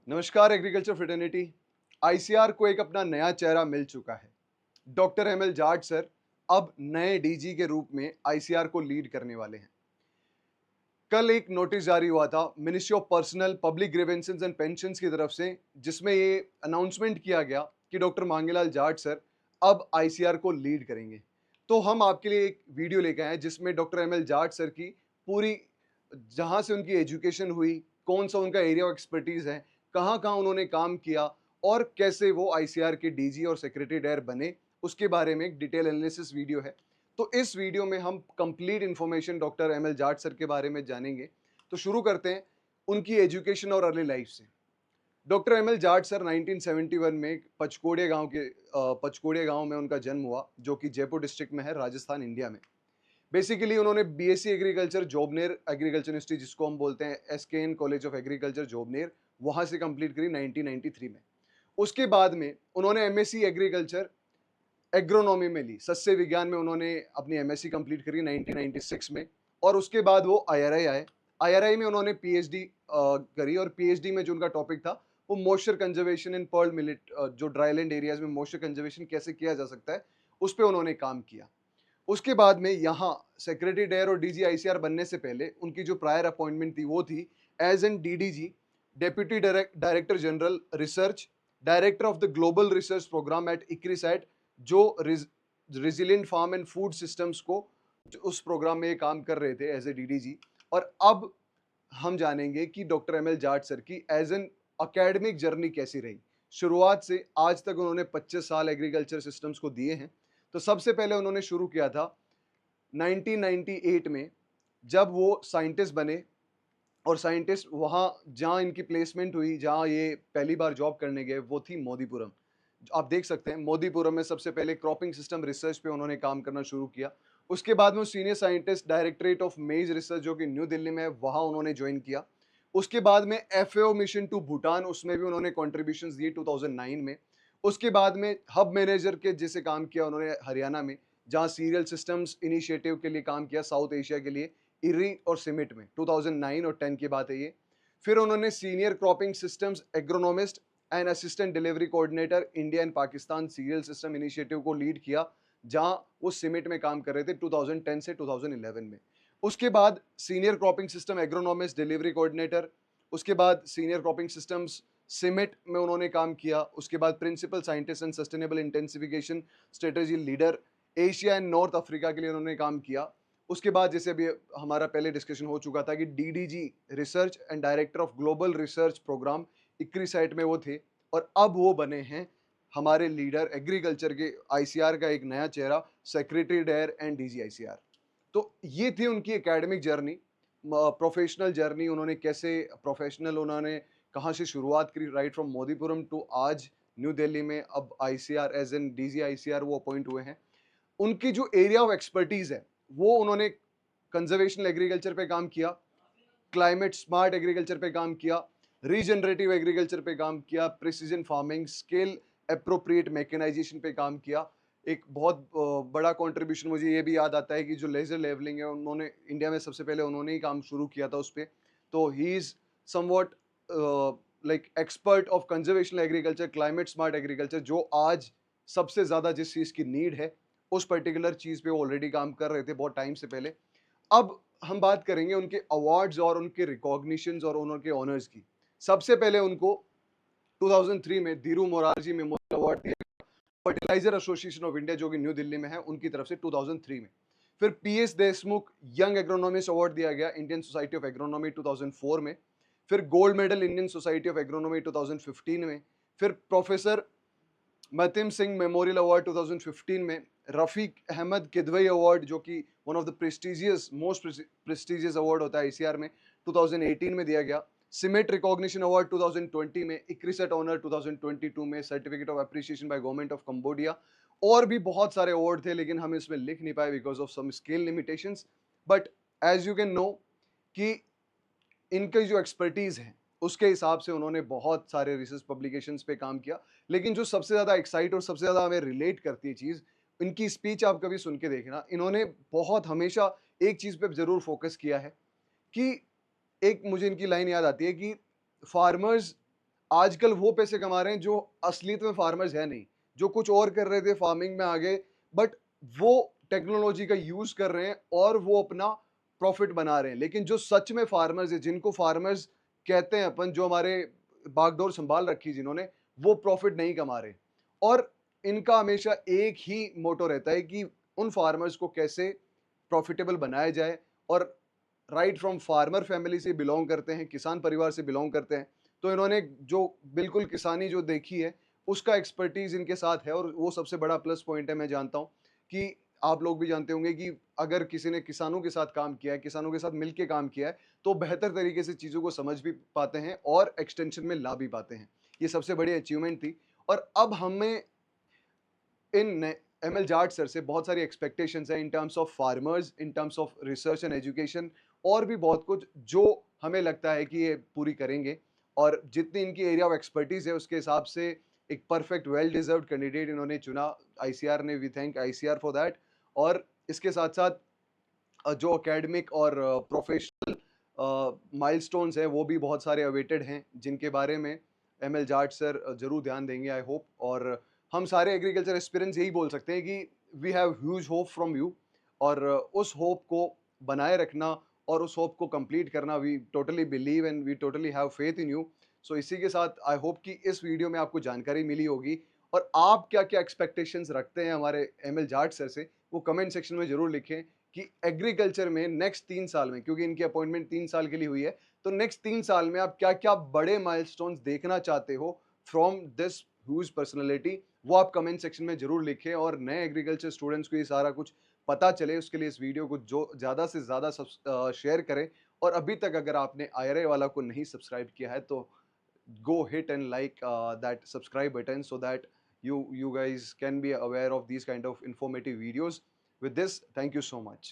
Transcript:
नमस्कार agriculture fraternity. ICR को एक अपना नया चेहरा मिल चुका है। डॉक्टर एमएल जाट सर अब नए डीजी के रूप में आईसीआर को लीड करने वाले हैं। कल एक नोटिस जारी हुआ था ministry of personnel public grievances and pensions की तरफ से, जिसमें ये अनाउंसमेंट किया गया कि डॉक्टर मांगेलाल जाट सर अब आईसीआर को लीड करेंगे। तो हम आपके लिए एक वीडियो लेकर आए हैं जिसमें डॉक्टर एमएल जाट सर की पूरी, जहां से उनकी एजुकेशन हुई, कौन सा उनका एरिया ऑफ एक्सपर्टीज है, कहाँ कहाँ उन्होंने काम किया और कैसे वो आईसीआर के डीजी और सेक्रेटरी डायर बने, उसके बारे में एक डिटेल एनालिसिस वीडियो है। तो इस वीडियो में हम complete information doctor ML Jat sir के बारे में जानेंगे। तो शुरू करते हैं उनकी एजुकेशन और अर्ली लाइफ से। डॉक्टर एमएल जाट सर 1971 में पचकोड़िया गांव में उनका जन्म हुआ, जो कि जयपुर डिस्ट्रिक्ट में है, राजस्थान, इंडिया में। बेसिकली उन्होंने BSc agriculture Jobner agriculture university, जिसको हम बोलते हैं एसकेएन कॉलेज ऑफ एग्रीकल्चर जोबनेर, वहां से कंप्लीट करी 1993 में। उसके बाद में उन्होंने एमएससी एग्रीकल्चर एग्रोनॉमी में ली, सस्य विज्ञान में उन्होंने अपनी एमएससी कंप्लीट करी 1996 में। और उसके बाद वो आईआरआई आए। आईआरआई में उन्होंने पीएचडी करी, और पीएचडी में जो उनका टॉपिक था वो moisture conservation in pearl millet, जो ड्राईलैंड एरियाज में मॉइस्चर कंजर्वेशन कैसे किया जा सकता है, उस पर उन्होंने काम किया। उसके बाद में यहाँ सेक्रेटरी डेयर और डीजी आईसीआर बनने से पहले उनकी जो प्रायर अपॉइंटमेंट थी वो थी as an DDG, deputy director general research, director of the global research programme at ICRISAT, जो resilient farm and food systems को, जो उस प्रोग्राम में ये काम कर रहे थे एज ए डीडीजी। और अब हम जानेंगे कि डॉक्टर एमएल जाट सर की एज एन अकेडमिक जर्नी कैसी रही। शुरुआत से आज तक उन्होंने 25 साल एग्रीकल्चर सिस्टम्स को दिए हैं। तो सबसे पहले उन्होंने शुरू किया था 1998 में, जब वो साइंटिस्ट बने। और साइंटिस्ट वहाँ जहाँ इनकी प्लेसमेंट हुई, जहाँ ये पहली बार जॉब करने गए, वो थी मोदीपुरम। आप देख सकते हैं मोदीपुरम में सबसे पहले क्रॉपिंग सिस्टम रिसर्च पे उन्होंने काम करना शुरू किया। उसके बाद में सीनियर साइंटिस्ट डायरेक्टरेट ऑफ मेज रिसर्च, जो कि न्यू दिल्ली में है, वहाँ उन्होंने ज्वाइन किया। उसके बाद में एफएओ मिशन टू भूटान, उसमें भी उन्होंने कॉन्ट्रीब्यूशन दिए 2009 में। उसके बाद में हब मैनेजर के जैसे काम किया उन्होंने हरियाणा में, जहाँ सीरियल सिस्टम्स इनिशिएटिव के लिए काम किया साउथ एशिया के लिए, इर्री और सिमिट में। 2009 और 10 की बात है ये। फिर उन्होंने senior cropping systems agronomist and assistant delivery coordinator India and Pakistan serial system initiative को लीड किया, जहां वो सिमिट में काम कर रहे थे 2010 से 2011 में। उसके बाद senior cropping system agronomist delivery coordinator, उसके बाद सीनियर क्रॉपिंग सिस्टम्स सिमिट में उन्होंने काम किया। उसके बाद principal scientist and sustainable intensification strategy leader Asia and North Africa के लिए उन्होंने काम किया। उसके बाद जैसे अभी हमारा पहले डिस्कशन हो चुका था कि DDG research and director of global research program ICRISAT में वो थे। और अब वो बने हैं हमारे लीडर एग्रीकल्चर के, आईसीआर का एक नया चेहरा, secretary DARE and DG ICAR. तो ये थी उनकी एकेडमिक जर्नी, प्रोफेशनल जर्नी। उन्होंने कैसे प्रोफेशनल, उन्होंने कहाँ से शुरुआत करी, राइट फ्रॉम मोदीपुरम टू आज न्यू दिल्ली में अब ICAR as an DG ICAR वो अपॉइंट हुए हैं। उनकी जो एरिया ऑफ एक्सपर्टीज है, वो उन्होंने कंजर्वेशनल एग्रीकल्चर पे काम किया, क्लाइमेट स्मार्ट एग्रीकल्चर पे काम किया, रीजनरेटिव एग्रीकल्चर पे काम किया, precision farming, scale appropriate mechanisation पे काम किया। एक बहुत बड़ा कंट्रीब्यूशन मुझे ये भी याद आता है कि जो लेजर लेवलिंग है, उन्होंने इंडिया में सबसे पहले उन्होंने ही काम शुरू किया था उस पर। तो he is somewhat like expert of conservational agriculture, climate smart agriculture, जो आज सबसे ज़्यादा जिस चीज़ की नीड है, उस पर्टिकुलर चीज़ पे वो ऑलरेडी काम कर रहे थे बहुत टाइम से पहले। अब हम बात करेंगे उनके अवार्ड्स और उनके रिकॉग्निशंस और उनके ऑनर्स की। सबसे पहले उनको 2003 में धीरू मोरारजी मेमोरियल अवार्ड दिया, फर्टिलाइजर एसोसिएशन ऑफ इंडिया, जो कि न्यू दिल्ली में है, उनकी तरफ से 2003 में। फिर PS Deshmukh young agronomist award दिया गया इंडियन सोसाइटी ऑफ एग्रोनॉमी 2004 में। फिर gold medal Indian society of agronomy 2015 में। फिर प्रोफेसर मतिम सिंह मेमोरियल अवार्ड 2015 में। रफीक अहमद किदवई अवार्ड, जो कि one of the prestigious, most prestigious award होता है आईसीआर में, 2018 में दिया गया। सिमेट रिकॉग्निशन अवार्ड 2020 में। इक्रिसेट ऑनर 2022 में। Certificate of appreciation by government of Cambodia. और भी बहुत सारे अवार्ड थे, लेकिन हम इसमें लिख नहीं पाए because of some scale limitations. But as you can know कि इनकी जो एक्सपर्टीज है, उसके हिसाब से उन्होंने बहुत सारे रिसर्च पब्लिकेशंस पे काम किया। लेकिन जो सबसे ज़्यादा एक्साइट और सबसे ज़्यादा हमें रिलेट करती है चीज़, इनकी स्पीच आप कभी सुन के देखना। इन्होंने बहुत हमेशा एक चीज़ पे ज़रूर फोकस किया है कि, एक मुझे इनकी लाइन याद आती है कि फार्मर्स आजकल वो पैसे कमा रहे हैं जो असलियत में फार्मर्स है नहीं, जो कुछ और कर रहे थे फार्मिंग में आगे, बट वो टेक्नोलॉजी का यूज कर रहे हैं और वो अपना प्रॉफिट बना रहे हैं। लेकिन जो सच में फार्मर्स है, जिनको फार्मर्स कहते हैं अपन, जो हमारे बागडोर संभाल रखी जिन्होंने, वो प्रॉफिट नहीं कमा रहे। और इनका हमेशा एक ही मोटो रहता है कि उन फार्मर्स को कैसे प्रॉफिटेबल बनाया जाए। और राइट फ्रॉम फार्मर फैमिली से बिलोंग करते हैं, किसान परिवार से बिलोंग करते हैं, तो इन्होंने जो बिल्कुल किसानी जो देखी है, उसका एक्सपर्टीज इनके साथ है। और वो सबसे बड़ा प्लस पॉइंट है। मैं जानता हूँ कि आप लोग भी जानते होंगे कि अगर किसी ने किसानों के साथ काम किया है, किसानों के साथ मिलके काम किया है, तो बेहतर तरीके से चीज़ों को समझ भी पाते हैं और एक्सटेंशन में ला भी पाते हैं। ये सबसे बड़ी अचीवमेंट थी। और अब हमें इन एमएल जाट सर से बहुत सारी एक्सपेक्टेशंस हैं in terms of farmers, in terms of research and education, और भी बहुत कुछ जो हमें लगता है कि ये पूरी करेंगे। और जितनी इनकी एरिया ऑफ एक्सपर्टीज है उसके हिसाब से एक परफेक्ट वेल डिजर्व्ड कैंडिडेट इन्होंने चुना आईसीआर ने। We thank ICAR for that. और इसके साथ साथ जो एकेडमिक और प्रोफेशनल माइलस्टोन्स हैं वो भी बहुत सारे अवेटेड हैं, जिनके बारे में एमएल जाट सर जरूर ध्यान देंगे, आई होप। और हम सारे एग्रीकल्चर एस्पिरेंट्स यही बोल सकते हैं कि we have huge hope from you. और उस होप को बनाए रखना और उस होप को कंप्लीट करना, we totally believe and we totally have faith in you. So इसी के साथ आई होप कि इस वीडियो में आपको जानकारी मिली होगी। और आप क्या क्या एक्सपेक्टेशंस रखते हैं हमारे एमएल जाट सर से, वो कमेंट सेक्शन में जरूर लिखें। कि एग्रीकल्चर में नेक्स्ट 3 साल में, क्योंकि इनकी अपॉइंटमेंट 3 साल के लिए हुई है, तो नेक्स्ट 3 साल में आप क्या क्या बड़े माइलस्टोन्स देखना चाहते हो फ्रॉम दिस ह्यूज पर्सनैलिटी, वो आप कमेंट सेक्शन में जरूर लिखें। और नए एग्रीकल्चर स्टूडेंट्स को ये सारा कुछ पता चले, उसके लिए इस वीडियो को जो ज़्यादा से ज़्यादा शेयर करें। और अभी तक अगर आपने आईआरए वाला को नहीं सब्सक्राइब किया है, तो go hit and like that subscribe button, so that you guys can be aware of these kind of informative videos. With this, thank you so much.